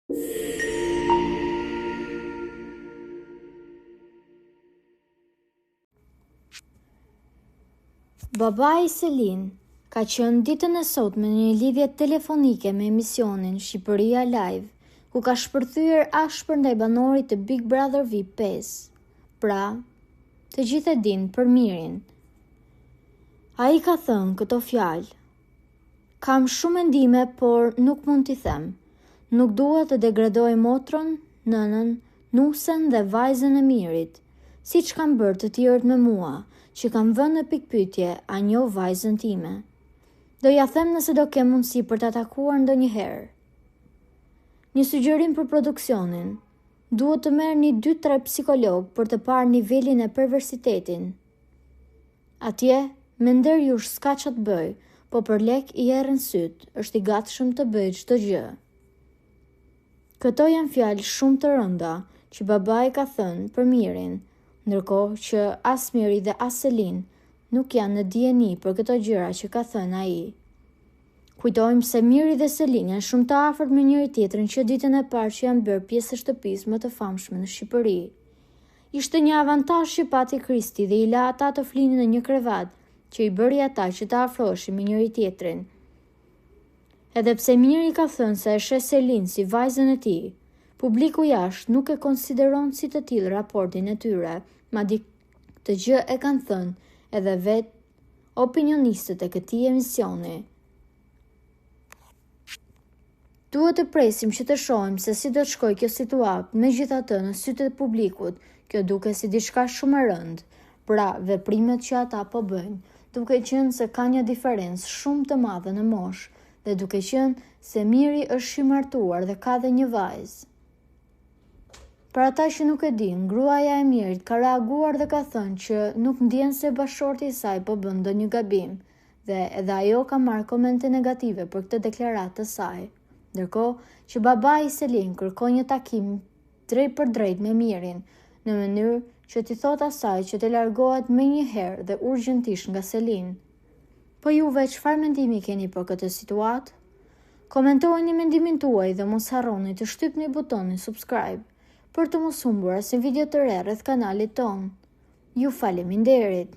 Babai i Selin ka qenë ditën e sotme në një lidhje telefonike me emisionin Shqipëria Live, ku ka shpërthyer ashpër ndaj banorit të Big Brother VIP 5. Pra, të gjithë e dinë për Mirin. Ai ka thënë këto fjalë: "Kam shumë mendime, por nuk mund t'i them. Nuk dua të degradoj motrën, nënën, nusen dhe vajzën e Mirit, siç kanë bërë të tjerët me mua, që kam vënë në pikpyetje a njoh vajzën time. Do ja them nëse do kem mundësi për ta takuar ndonjëherë. Një sugjerim për produksionin. Duhet të merrni 2-3 psikolog për të parë nivelin e perversitetin. Atje, me nder jush s'ka që të bëj, po për lek i erën syt, është i gatshëm të bëj çdo gjë." Këto janë fjalë shumë të rënda që babai ka thënë për Mirin, ndërkohë që as Miri dhe as Selin nuk janë në dijeni për këto gjëra që ka thënë ai. Kujtojmë se Miri dhe Selin janë shumë të afërt me njëri tjetrin që ditën e parë që janë bërë pjesë e shtëpisë më të famshme në Shqipëri. Ishte një avantazh që pati Kristi dhe i la ata të flinin në një krevat, që i bëri ata që të afroheshin me njëri tjetrin. Edhe pse Miri ka thënë se e sheh Selin si vajzën e tij, publiku jashtë nuk e konsideron si të tillë raportin e tyre, madje këtë gjë e kanë thënë edhe vetë opinionistët e këtij emisioni. Duhet të presim që të shohim se si do të shkojë kjo situatë, megjithatë në sytë e publikut, kjo duket si diçka shumë e rëndë. Pra, veprimet që ata po bëjnë, duke qenë se ka një diferencë shumë të madhe në moshë, dhe duke qenë se Miri është i martuar dhe ka dhe një vajzë. Për ata që nuk e din, gruaja e Mirit ka reaguar dhe ka thënë që nuk ndjen se bashorti i saj po bën ndonjë gabim, dhe edhe ajo ka marrë komente negative për këtë deklaratë të saj. Ndërkohë që babai i Selin kërkoi një takim drejt për drejt me Mirin, në mënyrë që t'i thotë asaj që të largohet menjëherë dhe urgjentisht nga Selin. Po juve çfarë mendimi keni për këtë situatë? Komentojeni mendimin tuaj dhe mos harroni të shtypni butonin subscribe për të mos humbur asnjë video të re rreth kanalit ton. Ju faleminderit!